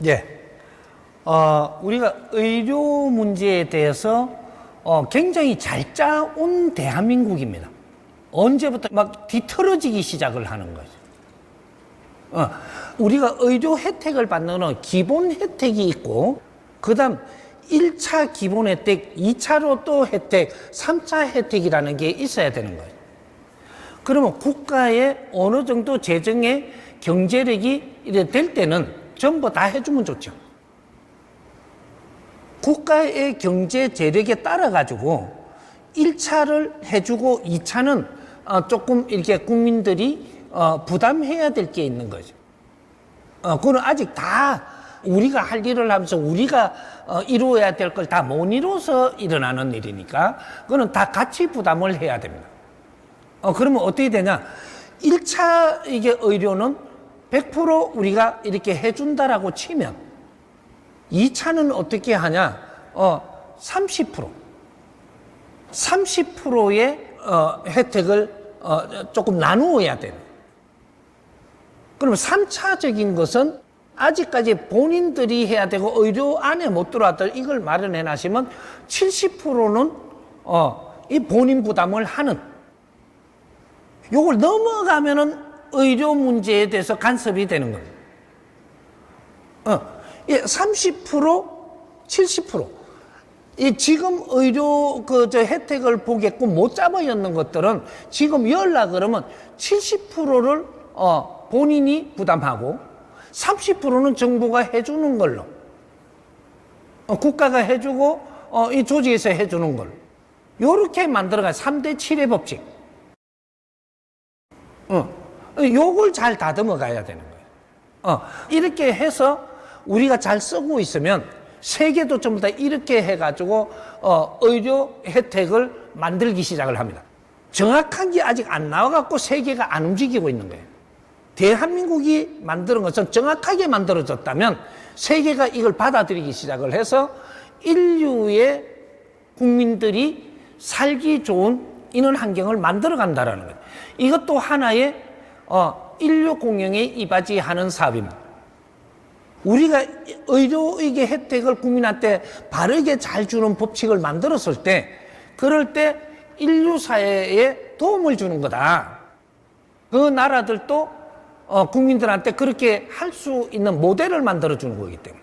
예. 우리가 의료 문제에 대해서 굉장히 잘 짜온 대한민국입니다. 언제부터 막 뒤틀어지기 시작을 하는 거죠. 우리가 의료 혜택을 받는 기본 혜택이 있고, 그 다음 1차 기본 혜택, 2차로 또 혜택, 3차 혜택이라는 게 있어야 되는 거예요. 그러면 국가의 어느 정도 재정의 경제력이 이래 될 때는 전부 다 해주면 좋죠. 국가의 경제 재력에 따라 가지고 1차를 해주고 2차는 조금 이렇게 국민들이 부담해야 될 게 있는 거죠. 그거는 아직 다 우리가 할 일을 하면서 우리가 이루어야 될 걸 다 못 이루어서 일어나는 일이니까 그거는 다 같이 부담을 해야 됩니다. 그러면 어떻게 되냐? 1차 이게 의료는 100% 우리가 이렇게 해준다라고 치면 2차는 어떻게 하냐? 30%. 30%의 혜택을 조금 나누어야 돼요. 그러면 3차적인 것은 아직까지 본인들이 해야 되고 의료 안에 못 들어왔던 이걸 마련해 놔시면 70%는 이 본인 부담을 하는, 요걸 넘어가면은 의료 문제에 대해서 간섭이 되는 겁니다. 30%, 70%. 이 지금 의료 혜택을 보겠고 못 잡아였는 것들은 지금 열라 그러면 70%를 본인이 부담하고 30%는 정부가 해주는 걸로, 국가가 해주고 이 조직에서 해주는 걸로, 요렇게 만들어가 3대 7의 법칙. 요걸 잘 다듬어 가야 되는 거예요. 이렇게 해서 우리가 잘 쓰고 있으면 세계도 전부 다 이렇게 해가지고 의료 혜택을 만들기 시작을 합니다. 정확한 게 아직 안 나와갖고 세계가 안 움직이고 있는 거예요. 대한민국이 만드는 것은 정확하게 만들어졌다면 세계가 이걸 받아들이기 시작을 해서 인류의 국민들이 살기 좋은 이런 환경을 만들어 간다라는 거예요. 이것도 하나의 인류 공영에 이바지하는 사업입니다. 우리가 의료의 혜택을 국민한테 바르게 잘 주는 법칙을 만들었을 때, 그럴 때 인류 사회에 도움을 주는 거다. 그 나라들도 국민들한테 그렇게 할 수 있는 모델을 만들어 주는 거기 때문에.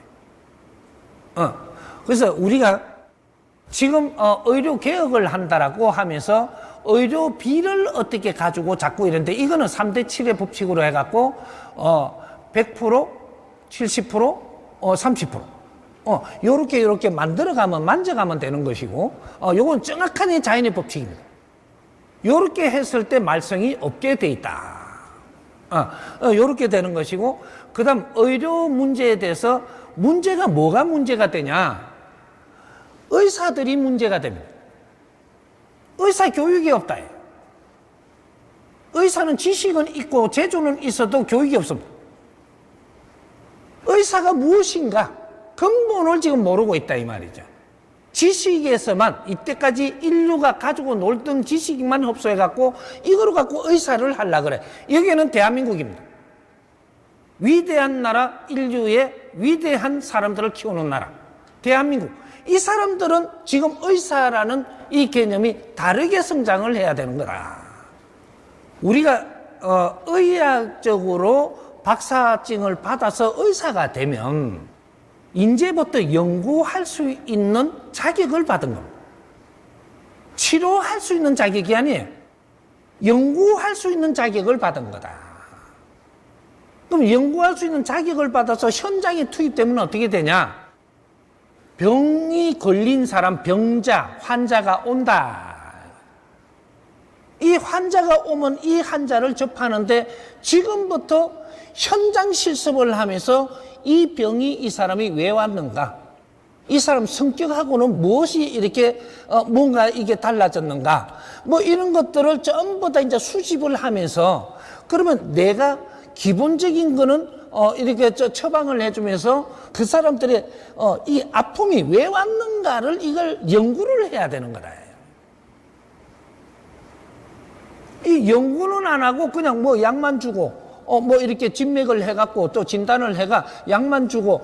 그래서 우리가 지금 의료 개혁을 한다라고 하면서 의료비를 어떻게 가지고 자꾸 이런데, 이거는 3대 7의 법칙으로 해갖고 100%, 70%, 30%. 요렇게 만들어가면, 만져가면 되는 것이고, 요건 정확한 자연의 법칙입니다. 요렇게 했을 때 말썽이 없게 돼 있다. 요렇게 되는 것이고, 그 다음 의료 문제에 대해서 문제가 뭐가 문제가 되냐? 의사들이 문제가 됩니다. 의사 교육이 없다. 의사는 지식은 있고 재주는 있어도 교육이 없습니다. 의사가 무엇인가 근본을 지금 모르고 있다 이 말이죠. 지식에서만 이때까지 인류가 가지고 놀던 지식만 흡수해갖고 이거로 갖고 의사를 하려고 그래. 여기는 대한민국입니다. 위대한 나라, 인류의 위대한 사람들을 키우는 나라 대한민국. 이 사람들은 지금 의사라는 이 개념이 다르게 성장을 해야 되는 거다. 우리가 의학적으로 박사증을 받아서 의사가 되면 이제부터 연구할 수 있는 자격을 받은 겁니다. 치료할 수 있는 자격이 아니에요. 연구할 수 있는 자격을 받은 거다. 그럼 연구할 수 있는 자격을 받아서 현장에 투입되면 어떻게 되냐? 병이 걸린 사람, 병자, 환자가 온다. 이 환자가 오면 이 환자를 접하는데 지금부터 현장 실습을 하면서 이 병이 이 사람이 왜 왔는가? 이 사람 성격하고는 무엇이 이렇게 뭔가 이게 달라졌는가? 뭐 이런 것들을 전부 다 이제 수집을 하면서, 그러면 내가 기본적인 거는 이렇게 처방을 해주면서 그 사람들의 이 아픔이 왜 왔는가를 이걸 연구를 해야 되는 거다. 이 연구는 안 하고 그냥 뭐 약만 주고 뭐 이렇게 진맥을 해갖고 또 진단을 해가 약만 주고,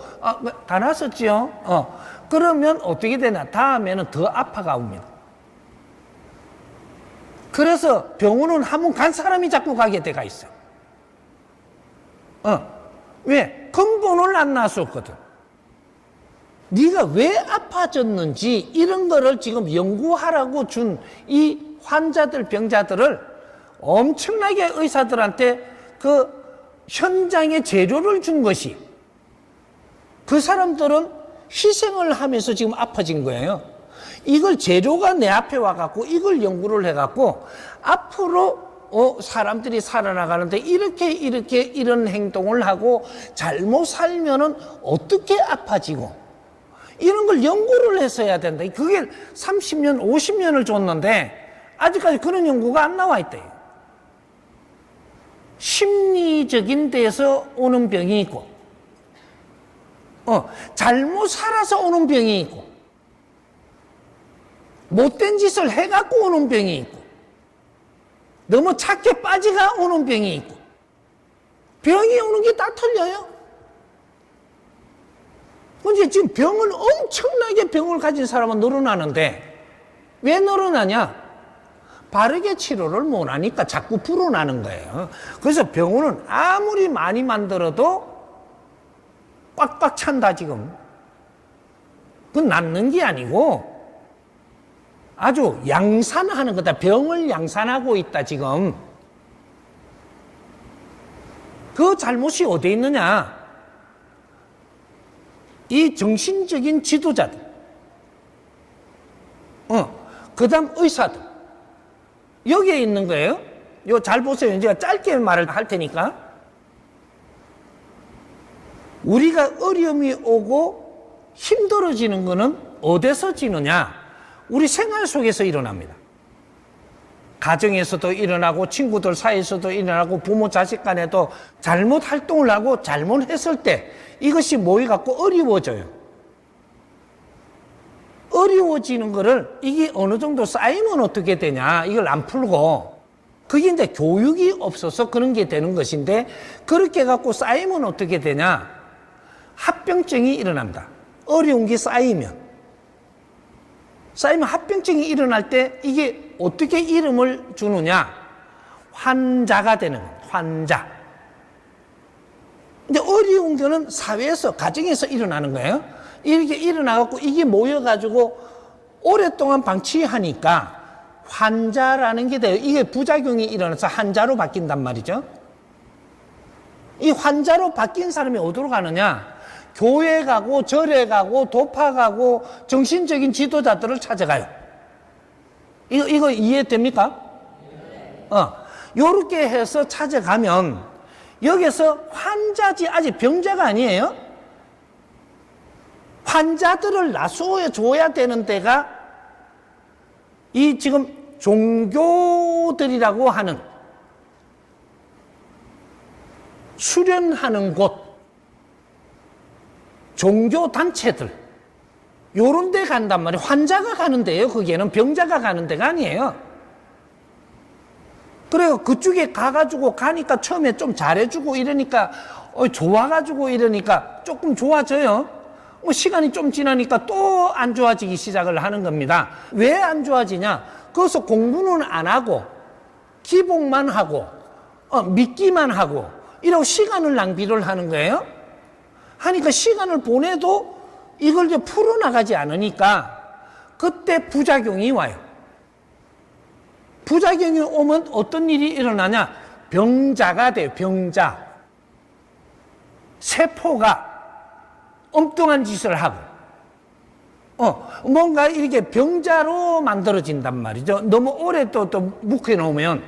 다 났었지요. 그러면 어떻게 되나? 다음에는 더 아파가 옵니다. 그래서 병원은 한 번 간 사람이 자꾸 가게 돼가 있어. 왜? 근본을 안 나왔었거든. 네가 왜 아파졌는지 이런 거를 지금 연구하라고 준 이 환자들, 병자들을 엄청나게 의사들한테 그 현장에 재료를 준 것이, 그 사람들은 희생을 하면서 지금 아파진 거예요. 이걸 재료가 내 앞에 와갖고 이걸 연구를 해갖고 앞으로 사람들이 살아나가는데 이렇게 이런 행동을 하고 잘못 살면은 어떻게 아파지고, 이런 걸 연구를 해서 해야 된다. 그게 30년, 50년을 줬는데 아직까지 그런 연구가 안 나와 있대요. 심리적인 데서 오는 병이 있고, 잘못 살아서 오는 병이 있고, 못된 짓을 해갖고 오는 병이 있고, 너무 착해 빠지가 오는 병이 있고, 병이 오는 게 다 틀려요. 근데 지금 병을 엄청나게 병을 가진 사람은 늘어나는데 왜 늘어나냐? 바르게 치료를 못하니까 자꾸 불어나는 거예요. 그래서 병원은 아무리 많이 만들어도 꽉꽉 찬다 지금. 그건 낫는 게 아니고 아주 양산하는 거다. 병을 양산하고 있다 지금. 그 잘못이 어디에 있느냐? 이 정신적인 지도자들, 그 다음 의사들, 여기에 있는 거예요. 이거 잘 보세요. 제가 짧게 말을 할 테니까. 우리가 어려움이 오고 힘들어지는 거는 어디서 지느냐? 우리 생활 속에서 일어납니다. 가정에서도 일어나고 친구들 사이에서도 일어나고 부모 자식 간에도 잘못 활동을 하고 잘못했을 때 이것이 모여갖고 어려워져요. 어려워지는 거를 이게 어느 정도 쌓이면 어떻게 되냐, 이걸 안 풀고, 그게 이제 교육이 없어서 그런 게 되는 것인데, 그렇게 갖고 쌓이면 어떻게 되냐, 합병증이 일어납니다. 어려운 게 쌓이면 합병증이 일어날 때 이게 어떻게 이름을 주느냐, 환자가 되는 거예요. 환자. 근데 어려운 거는 사회에서, 가정에서 일어나는 거예요. 이렇게 일어나갖고 이게 모여가지고 오랫동안 방치하니까 환자라는 게 돼요. 이게 부작용이 일어나서 환자로 바뀐단 말이죠. 이 환자로 바뀐 사람이 어디로 가느냐? 교회 가고 절에 가고 도파 가고 정신적인 지도자들을 찾아가요. 이거 이해됩니까? 요렇게 해서 찾아가면 여기서 환자지 아직 병자가 아니에요. 환자들을 나서야 줘야 되는 데가 이 지금 종교들이라고 하는 수련하는 곳, 종교단체들, 요런 데 간단 말이에요. 환자가 가는 데예요. 거기에는 병자가 가는 데가 아니에요. 그래요. 그쪽에 가가지고 가니까 처음에 좀 잘해주고 이러니까 좋아가지고 이러니까 조금 좋아져요. 시간이 좀 지나니까 또 안 좋아지기 시작을 하는 겁니다. 왜 안 좋아지냐? 거기서 공부는 안 하고 기복만 하고 믿기만 하고 이러고 시간을 낭비를 하는 거예요. 하니까 시간을 보내도 이걸 이제 풀어나가지 않으니까 그때 부작용이 와요. 부작용이 오면 어떤 일이 일어나냐? 병자가 돼요. 병자. 세포가 엉뚱한 짓을 하고 뭔가 이렇게 병자로 만들어진단 말이죠. 너무 오래 또 묵혀놓으면.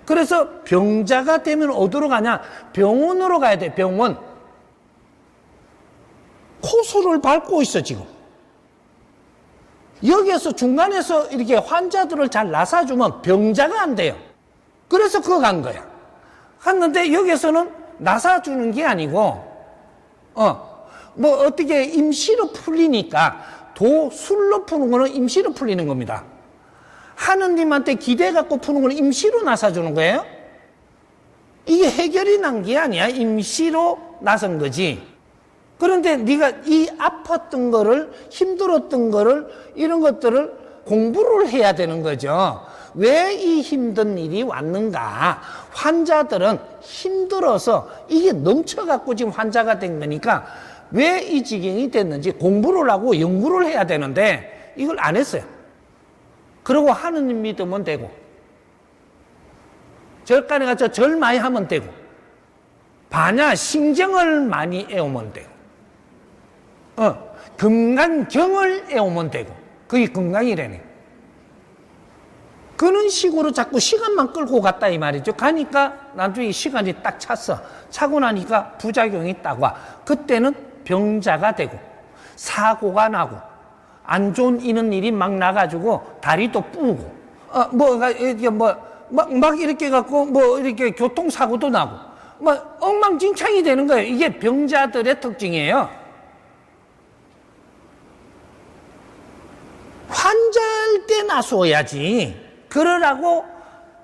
그래서 병자가 되면 어디로 가냐? 병원으로 가야 돼. 병원. 코수를 밟고 있어 지금. 여기에서 중간에서 이렇게 환자들을 잘 나사주면 병자가 안 돼요. 그래서 그거 간 거야. 갔는데 여기에서는 나사주는 게 아니고 뭐 어떻게 임시로 풀리니까, 술로 푸는 거는 임시로 풀리는 겁니다. 하느님한테 기대 갖고 푸는 거는 임시로 나사주는 거예요. 이게 해결이 난 게 아니야. 임시로 나선 거지. 그런데 네가 이 아팠던 거를, 힘들었던 거를, 이런 것들을 공부를 해야 되는 거죠. 왜 이 힘든 일이 왔는가? 환자들은 힘들어서 이게 넘쳐갖고 지금 환자가 된 거니까 왜 이 지경이 됐는지 공부를 하고 연구를 해야 되는데 이걸 안 했어요. 그리고 하느님 믿으면 되고, 절간에 가서 절 많이 하면 되고, 반야 신경을 많이 애우면 되고, 금강경을 애우면 되고, 그게 건강이라네. 그런 식으로 자꾸 시간만 끌고 갔다 이 말이죠. 가니까 나중에 시간이 딱 찼어. 차고 나니까 부작용이 딱 와. 그때는 병자가 되고 사고가 나고 안 좋은 이런 일이 막 나가지고 다리도 부고 막 이렇게 갖고 이렇게 교통사고도 나고 막 엉망진창이 되는 거예요. 이게 병자들의 특징이에요. 환자일 때 나서야지. 그러라고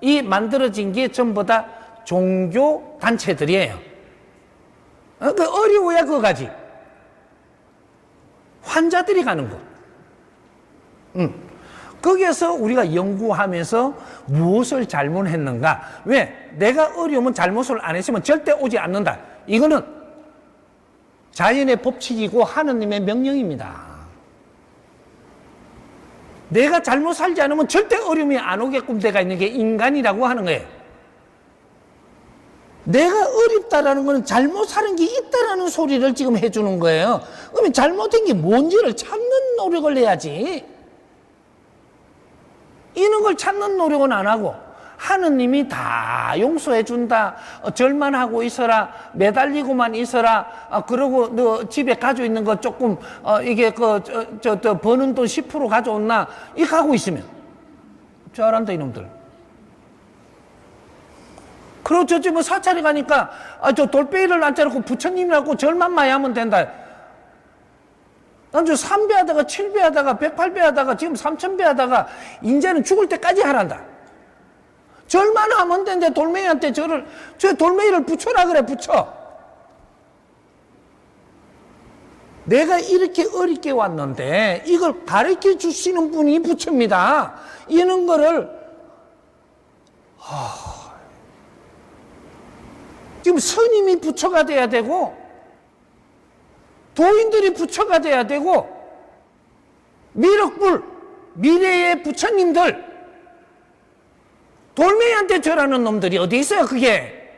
이 만들어진 게 전부 다 종교 단체들이에요. 어려워야 그거 가지. 환자들이 가는 거. 거기에서 우리가 연구하면서 무엇을 잘못했는가? 왜? 내가 어려우면 잘못을 안 했으면 절대 오지 않는다. 이거는 자연의 법칙이고 하느님의 명령입니다. 내가 잘못 살지 않으면 절대 어려움이 안 오게끔 돼가 있는 게 인간이라고 하는 거예요. 내가 어렵다라는 거는 잘못 사는 게 있다라는 소리를 지금 해주는 거예요. 그러면 잘못된 게 뭔지를 찾는 노력을 해야지. 이런 걸 찾는 노력은 안 하고 하느님이 다 용서해 준다. 절만 하고 있어라. 매달리고만 있어라. 그러고 너 집에 가지고 있는 거 조금 이게 버는 돈 10% 가져온나. 이렇게 하고 있으면 잘한다 이놈들. 그리고 저쪽 뭐 사찰에 가니까 저 돌베이를 앉혀놓고 부처님이라고 절만 많이 하면 된다. 난 저 3배 하다가 7배 하다가 108배 하다가 지금 3000배 하다가 이제는 죽을 때까지 하란다. 절만 하면 되는데 돌멩이한테 저 돌멩이를 붙여라 그래. 붙여. 내가 이렇게 어렵게 왔는데 이걸 가르쳐 주시는 분이 부처입니다. 이런 거를 지금 스님이 부처가 돼야 되고 도인들이 부처가 돼야 되고 미륵불 미래의 부처님들 돌멩이한테 절하는 놈들이 어디 있어요? 그게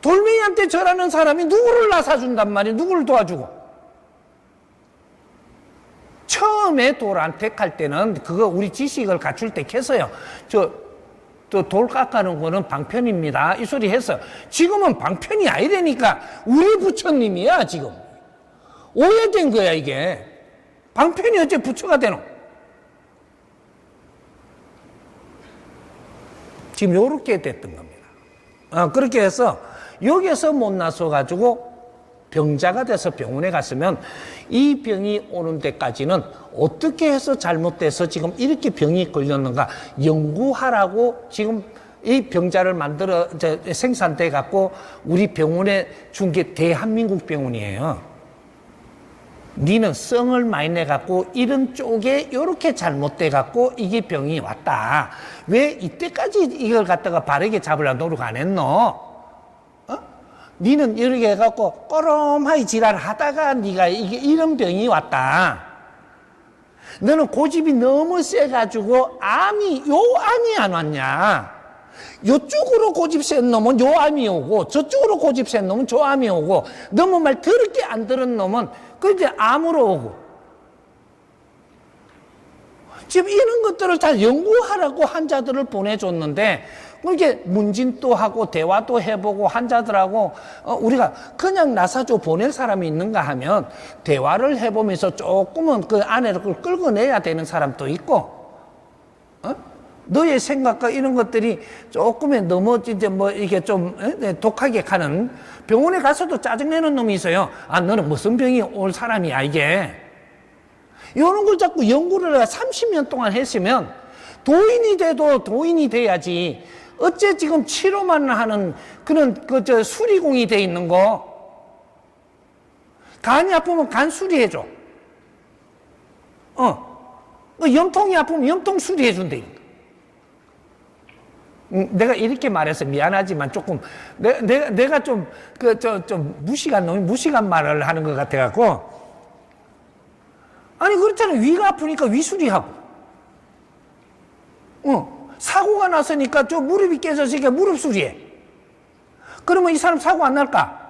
돌멩이한테 절하는 사람이 누구를 낳아준단 말이에요? 누구를 도와주고? 처음에 돌한테 갈 때는 그거 우리 지식을 갖출 때 했어요. 돌 깎아는 거는 방편입니다. 이 소리 했어. 지금은 방편이 아니라니까. 우리 부처님이야 지금. 오해된 거야 이게. 방편이 어째 부처가 되노? 지금 요렇게 됐던 겁니다. 그렇게 해서 여기에서 못 나서 가지고 병자가 돼서 병원에 갔으면 이 병이 오는 데까지는 어떻게 해서 잘못돼서 지금 이렇게 병이 걸렸는가 연구하라고 지금 이 병자를 만들어 생산돼 갖고 우리 병원에 준 게 대한민국 병원이에요. 니는 성을 많이 내 갖고 이런 쪽에 이렇게 잘못돼 갖고 이게 병이 왔다. 왜 이때까지 이걸 갖다가 바르게 잡으려고 노력 안 했노? 니는 이렇게 해갖고 꼬롬하게 지랄하다가 니가 이런 병이 왔다. 너는 고집이 너무 세가지고 암이 안 왔냐? 요쪽으로 고집 센 놈은 요 암이 오고 저쪽으로 고집 센 놈은 저 암이 오고 너무 말 더럽게 안 들은 놈은 그 이제 암으로 오고. 지금 이런 것들을 다 연구하라고 환자들을 보내줬는데 이렇게 문진도 하고 대화도 해보고 환자들하고 우리가 그냥 나사줘 보낼 사람이 있는가 하면 대화를 해보면서 조금은 그 안에를 끌어내야 되는 사람도 있고 너의 생각과 이런 것들이 조금의 너무 이제 뭐 이게 좀 독하게 가는 병원에 가서도 짜증내는 놈이 있어요. 너는 무슨 병이 올 사람이야 이게. 이런 걸 자꾸 연구를 30년 동안 했으면 도인이 돼도 도인이 돼야지 어째 지금 치료만 하는 그런 수리공이 돼 있는 거? 간이 아프면 간 수리해줘. 염통이 아프면 염통 수리해준대. 내가 이렇게 말해서 미안하지만 조금 내가 좀 너무 무식한 말을 하는 것 같아갖고. 아니 그렇잖아. 위가 아프니까 위 수리하고. 사고가 났으니까 무릎이 깨졌으니까 무릎 수리해. 그러면 이 사람 사고 안 날까?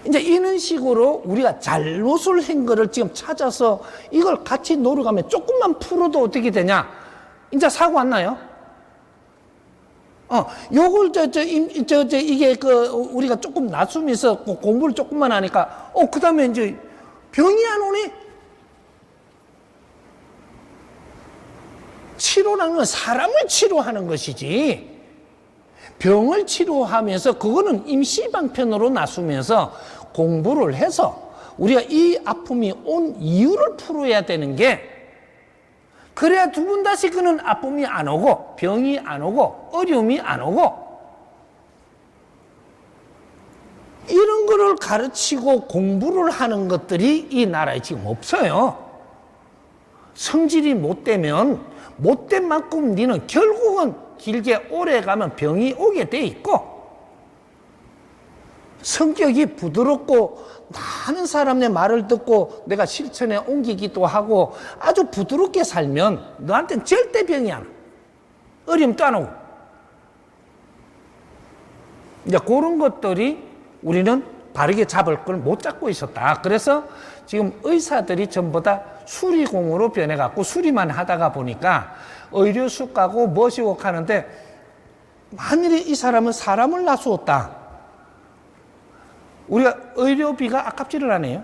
이제 이런 식으로 우리가 잘못을 한 거를 지금 찾아서 이걸 같이 노력하면 조금만 풀어도 어떻게 되냐? 이제 사고 안 나요? 요걸 이게 우리가 조금 낮추면서 공부를 조금만 하니까 그 다음에 이제 병이 안 오네? 치료라는 건 사람을 치료하는 것이지, 병을 치료하면서 그거는 임시방편으로 나서면서 공부를 해서 우리가 이 아픔이 온 이유를 풀어야 되는 게, 그래야 두 번 다시 그는 아픔이 안 오고 병이 안 오고 어려움이 안 오고, 이런 거를 가르치고 공부를 하는 것들이 이 나라에 지금 없어요. 성질이 못되면 못된 만큼 니는 결국은 길게 오래 가면 병이 오게 돼 있고, 성격이 부드럽고 많은 사람의 말을 듣고 내가 실천에 옮기기도 하고 아주 부드럽게 살면 너한테는 절대 병이 안 와. 어려움도 안 오고. 이제 그런 것들이 우리는 바르게 잡을 걸 못 잡고 있었다. 그래서 지금 의사들이 전부 다 수리공으로 변해갖고 수리만 하다가 보니까 의료수가고 뭐시고 하는데, 만일에 이 사람은 사람을 놔주었다. 우리가 의료비가 아깝지를 않아요.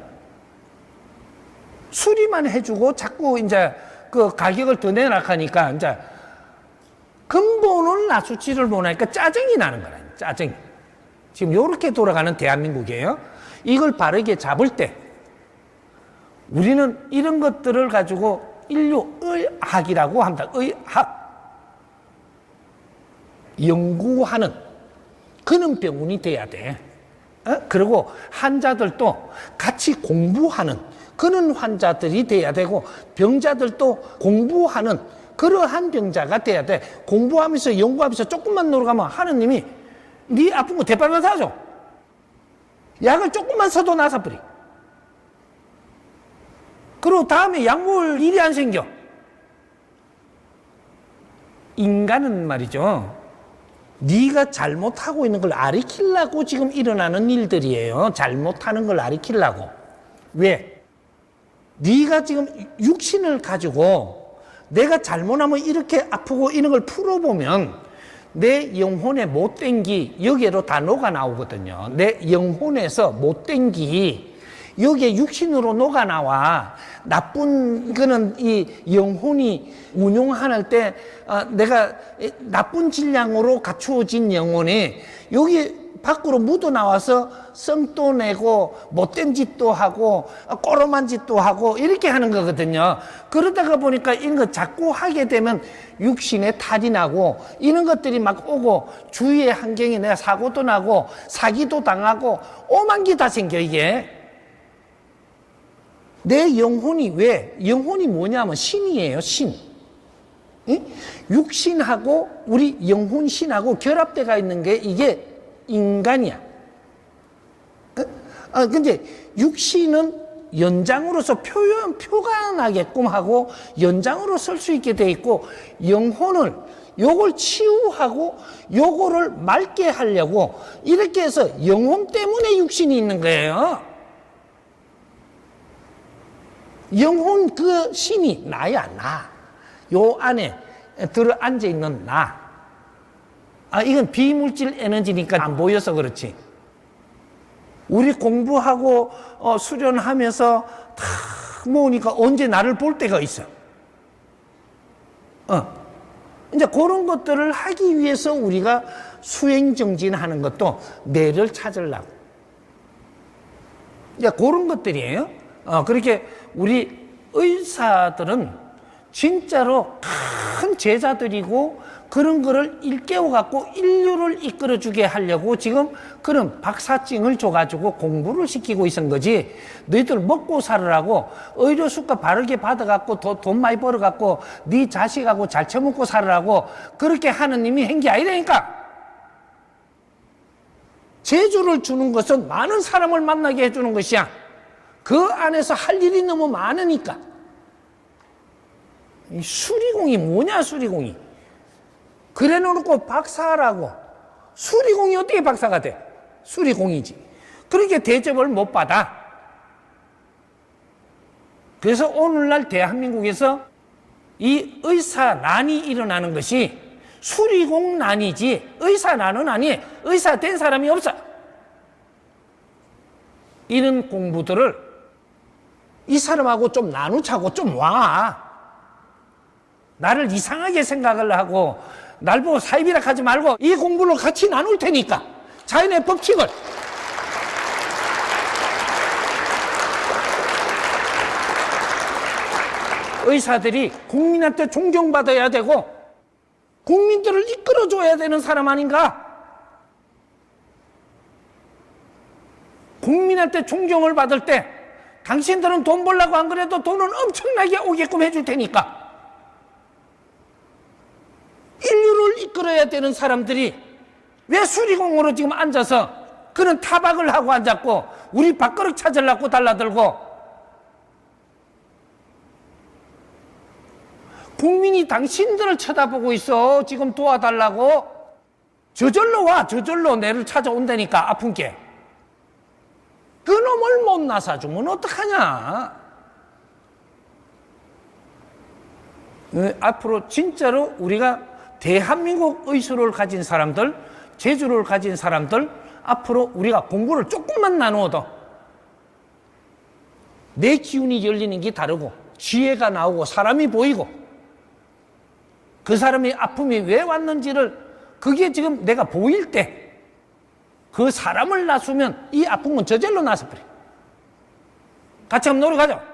수리만 해주고 자꾸 이제 그 가격을 더 내놔가니까 이제 근본을 낮추지를 못하니까 짜증이 나는 거라. 짜증. 지금 이렇게 돌아가는 대한민국이에요. 이걸 바르게 잡을 때 우리는 이런 것들을 가지고 인류의학이라고 합니다. 의학. 연구하는 그런 병원이 돼야 돼. 그리고 환자들도 같이 공부하는 그런 환자들이 돼야 되고, 병자들도 공부하는 그러한 병자가 돼야 돼. 공부하면서 연구하면서 조금만 노력하면 하느님이 네 아픈 거 대빨만 사줘. 약을 조금만 써도 나서버리. 그리고 다음에 약 먹을 일이 안 생겨. 인간은 말이죠, 네가 잘못하고 있는 걸 가르치려고 지금 일어나는 일들이에요. 잘못하는 걸 가르치려고. 왜? 네가 지금 육신을 가지고 내가 잘못하면 이렇게 아프고 이런 걸 풀어보면 내 영혼의 못된 기 여기로 다 녹아 나오거든요. 내 영혼에서 못된 기 여기에 육신으로 녹아 나와. 나쁜 거는 이 영혼이 운용할 때 내가 나쁜 질량으로 갖추어진 영혼이 여기 밖으로 묻어 나와서 성도 내고 못된 짓도 하고 꼬롬한 짓도 하고 이렇게 하는 거거든요. 그러다가 보니까 이런 거 자꾸 하게 되면 육신에 탈이 나고 이런 것들이 막 오고 주위의 환경에 내가 사고도 나고 사기도 당하고 오만 게 다 생겨. 이게 내 영혼이 왜? 영혼이 뭐냐면 신이에요. 신. 응? 육신하고 우리 영혼 신하고 결합돼가 있는 게 이게 인간이야. 근데 육신은 연장으로서 표현하게끔 하고 연장으로 쓸 수 있게 돼 있고, 영혼을 요걸 치유하고 요거를 맑게 하려고 이렇게 해서 영혼 때문에 육신이 있는 거예요. 영혼 그 신이 나야, 나. 요 안에 들어 앉아 있는 나. 이건 비물질 에너지니까 안 보여서 그렇지. 우리 공부하고 수련하면서 다 모으니까 언제 나를 볼 때가 있어. 이제 그런 것들을 하기 위해서 우리가 수행정진하는 것도 내를 찾으려고. 이제 그런 것들이에요. 그렇게 우리 의사들은 진짜로 큰 제자들이고 그런 거를 일깨워갖고 인류를 이끌어주게 하려고 지금 그런 박사증을 줘가지고 공부를 시키고 있는 거지. 너희들 먹고 살으라고 의료수가 바르게 받아갖고 돈 많이 벌어갖고 네 자식하고 잘 처먹고 살으라고 그렇게 하느님이 한 게 아니라니까. 재주를 주는 것은 많은 사람을 만나게 해주는 것이야. 그 안에서 할 일이 너무 많으니까. 이 수리공이 뭐냐, 수리공이. 그래 놓고 박사라고. 수리공이 어떻게 박사가 돼? 수리공이지. 그렇게 대접을 못 받아. 그래서 오늘날 대한민국에서 이 의사난이 일어나는 것이 수리공난이지 의사난은 아니에요. 의사 된 사람이 없어. 이런 공부들을 이 사람하고 좀 나누자고 좀 와. 나를 이상하게 생각을 하고 날 보고 사입이라 하지 말고 이 공부를 같이 나눌 테니까 자연의 법칙을. 의사들이 국민한테 존경받아야 되고 국민들을 이끌어줘야 되는 사람 아닌가? 국민한테 존경을 받을 때 당신들은 돈 벌려고 안 그래도 돈은 엄청나게 오게끔 해줄 테니까 인류를 이끌어야 되는 사람들이 왜 수리공으로 지금 앉아서 그런 타박을 하고 앉았고 우리 밥그릇 찾으려고 달라들고 국민이 당신들을 쳐다보고 있어. 지금 도와달라고. 저절로 와. 저절로 내를 찾아온다니까. 아픈 게. 그놈을 못 나사주면 어떡하냐. 앞으로 진짜로 우리가 대한민국 의술을 가진 사람들, 재주를 가진 사람들, 앞으로 우리가 공부를 조금만 나누어도 내 기운이 열리는 게 다르고 지혜가 나오고 사람이 보이고 그 사람의 아픔이 왜 왔는지를 그게 지금 내가 보일 때 그 사람을 놔주면 이 아픔은 저절로 나서버려. 같이 한번 노력하자.